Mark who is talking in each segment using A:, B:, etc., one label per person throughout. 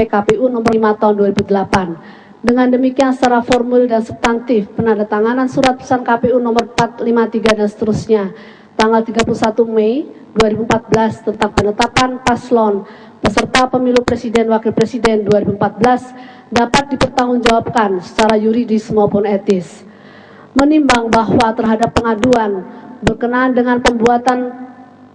A: PKPU nomor 5 tahun 2008. Dengan demikian secara formulir dan substantif, penandatanganan surat pesan KPU nomor 453 dan seterusnya tanggal 31 Mei 2014 tentang penetapan paslon peserta pemilu presiden wakil presiden 2014 dapat dipertanggungjawabkan secara yuridis maupun etis. Menimbang bahwa terhadap pengaduan berkenaan dengan pembuatan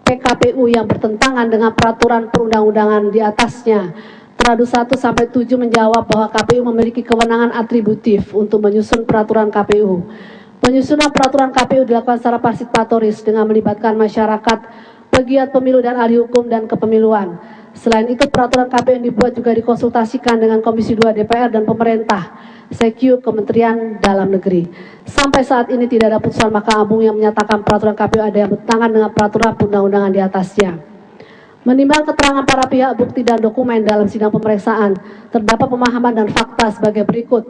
A: PKPU yang bertentangan dengan peraturan perundang-undangan di atasnya, teradu 1 sampai 7 menjawab bahwa KPU memiliki kewenangan atributif untuk menyusun peraturan KPU. Penyusunan peraturan KPU dilakukan secara partisipatoris dengan melibatkan masyarakat, pegiat pemilu dan ahli hukum dan kepemiluan. Selain itu, peraturan KPU yang dibuat juga dikonsultasikan dengan Komisi 2 DPR dan pemerintah, SEQ, Kementerian Dalam Negeri. Sampai saat ini tidak ada putusan Mahkamah Agung yang menyatakan peraturan KPU ada yang bertentangan dengan peraturan perundang-undangan di atasnya. Menimbang keterangan para pihak, bukti dan dokumen dalam sidang pemeriksaan, terdapat pemahaman dan fakta sebagai berikut.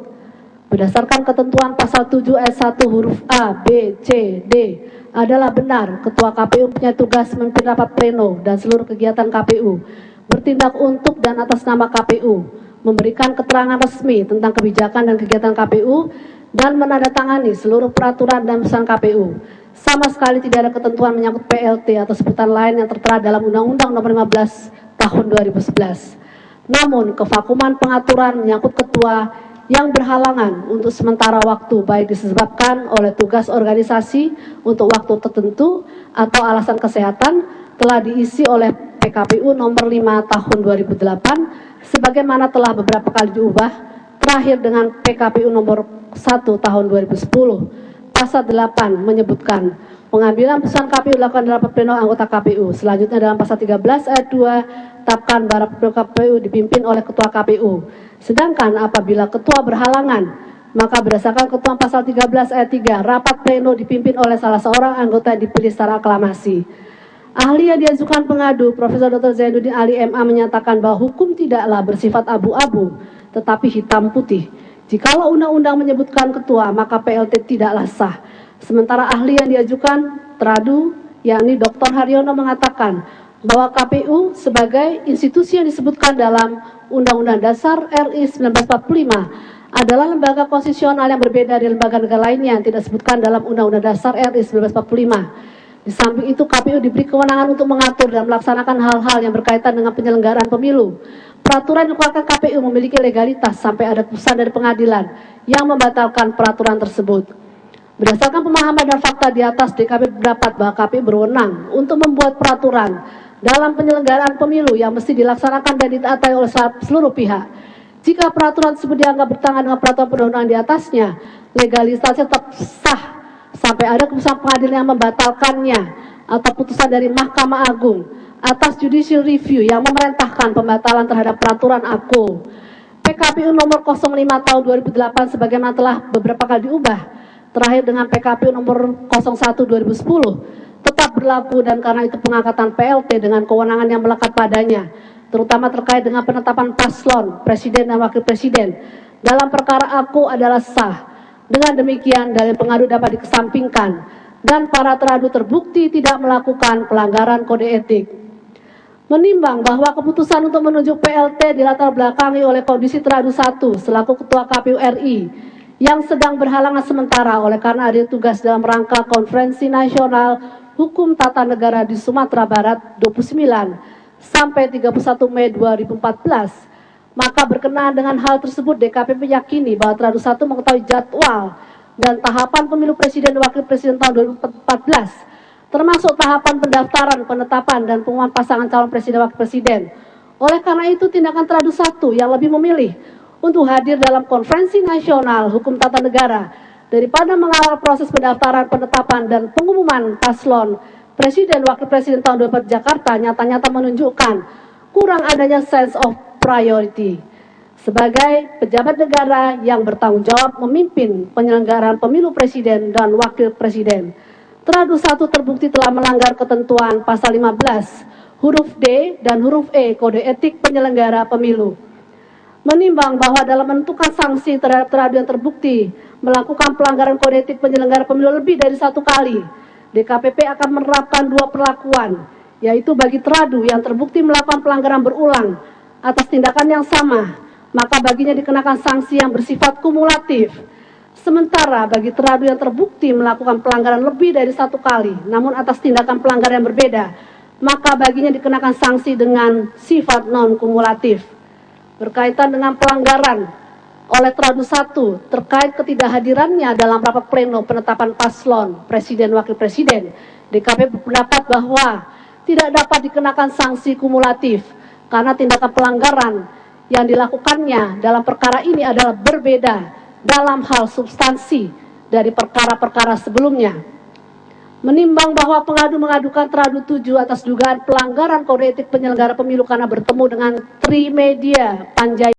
A: Berdasarkan ketentuan pasal 7 ayat 1 huruf A, B, C, D, adalah benar Ketua KPU punya tugas memimpin rapat pleno dan seluruh kegiatan KPU, bertindak untuk dan atas nama KPU, memberikan keterangan resmi tentang kebijakan dan kegiatan KPU, dan menandatangani seluruh peraturan dan putusan KPU. Sama sekali tidak ada ketentuan menyangkut PLT atau sebutan lain yang tertera dalam Undang-Undang Nomor 15 Tahun 2011. Namun, kevakuman pengaturan menyangkut ketua yang berhalangan untuk sementara waktu, baik disebabkan oleh tugas organisasi untuk waktu tertentu atau alasan kesehatan, telah diisi oleh PKPU nomor 5 tahun 2008 sebagaimana telah beberapa kali diubah, terakhir dengan PKPU nomor 1 tahun 2010. Pasal 8 menyebutkan pengambilan putusan KPU dilakukan dalam rapat pleno anggota KPU. Selanjutnya dalam pasal 13 ayat 2 tetapkan bahwa rapat pleno KPU dipimpin oleh ketua KPU. Sedangkan apabila ketua berhalangan, maka berdasarkan ketentuan pasal 13 ayat 3, rapat pleno dipimpin oleh salah seorang anggota yang dipilih secara aklamasi. Ahli yang diajukan pengadu, Profesor Dr. Zainuddin Ali MA, menyatakan bahwa hukum tidaklah bersifat abu-abu, tetapi hitam putih. Jikalau undang-undang menyebutkan ketua, maka PLT tidaklah sah. Sementara ahli yang diajukan teradu, yakni Dr. Haryono, mengatakan bahwa KPU sebagai institusi yang disebutkan dalam Undang-Undang Dasar RI 1945 adalah lembaga konstitusional yang berbeda dari lembaga negara lainnya yang tidak disebutkan dalam Undang-Undang Dasar RI 1945. Di samping itu, KPU diberi kewenangan untuk mengatur dan melaksanakan hal-hal yang berkaitan dengan penyelenggaraan pemilu. Peraturan yang dikeluarkan KPU memiliki legalitas sampai ada putusan dari pengadilan yang membatalkan peraturan tersebut. Berdasarkan pemahaman dan fakta di atas, DKP berpendapat bahwa KPU berwenang untuk membuat peraturan dalam penyelenggaraan pemilu yang mesti dilaksanakan dan ditaati oleh seluruh pihak. Jika peraturan tersebut dianggap bertentangan dengan peraturan perundang-undangan di atasnya, legalitasnya tetap sah sampai ada keputusan pengadilan yang membatalkannya atau putusan dari Mahkamah Agung atas judicial review yang memerintahkan pembatalan terhadap peraturan AKO. PKPU nomor 05 tahun 2008 sebagaimana telah beberapa kali diubah, terakhir dengan PKPU nomor 01 2010, tetap berlaku dan karena itu pengangkatan PLT dengan kewenangan yang melekat padanya, terutama terkait dengan penetapan paslon presiden dan wakil presiden dalam perkara AKO adalah sah. Dengan demikian, dalil pengadu dapat dikesampingkan dan para teradu terbukti tidak melakukan pelanggaran kode etik. Menimbang bahwa keputusan untuk menunjuk PLT dilatar belakangi oleh kondisi teradu 1 selaku Ketua KPU RI yang sedang berhalangan sementara oleh karena ada tugas dalam rangka Konferensi Nasional Hukum Tata Negara di Sumatera Barat 29 sampai 31 Mei 2014, maka berkenaan dengan hal tersebut DKP meyakini bahwa teradu 1 mengetahui jadwal dan tahapan pemilu presiden dan wakil presiden tahun 2014, termasuk tahapan pendaftaran, penetapan, dan pengumuman pasangan calon presiden dan wakil presiden. Oleh karena itu, tindakan teradu 1 yang lebih memilih untuk hadir dalam Konferensi Nasional Hukum Tata Negara daripada mengawal proses pendaftaran, penetapan, dan pengumuman paslon presiden dan wakil presiden tahun 2014 Jakarta nyata-nyata menunjukkan kurang adanya sense of priority sebagai pejabat negara yang bertanggung jawab memimpin penyelenggaraan pemilu presiden dan wakil presiden. Teradu 1 terbukti telah melanggar ketentuan pasal 15 huruf D dan huruf E Kode Etik Penyelenggara Pemilu. Menimbang bahwa dalam menentukan sanksi terhadap teradu yang terbukti melakukan pelanggaran kode etik penyelenggara pemilu lebih dari 1 kali, DKPP akan menerapkan 2 perlakuan, yaitu bagi teradu yang terbukti melakukan pelanggaran berulang atas tindakan yang sama, maka baginya dikenakan sanksi yang bersifat kumulatif. Sementara bagi teradu yang terbukti melakukan pelanggaran lebih dari 1 kali, namun atas tindakan pelanggaran yang berbeda, maka baginya dikenakan sanksi dengan sifat non-kumulatif. Berkaitan dengan pelanggaran oleh teradu 1 terkait ketidakhadirannya dalam rapat pleno penetapan paslon Presiden Wakil Presiden, DKP berpendapat bahwa tidak dapat dikenakan sanksi kumulatif karena tindakan pelanggaran yang dilakukannya dalam perkara ini adalah berbeda dalam hal substansi dari perkara-perkara sebelumnya. Menimbang bahwa pengadu mengadukan teradu 7 atas dugaan pelanggaran kode etik penyelenggara pemilu karena bertemu dengan Trimedia Panjaitan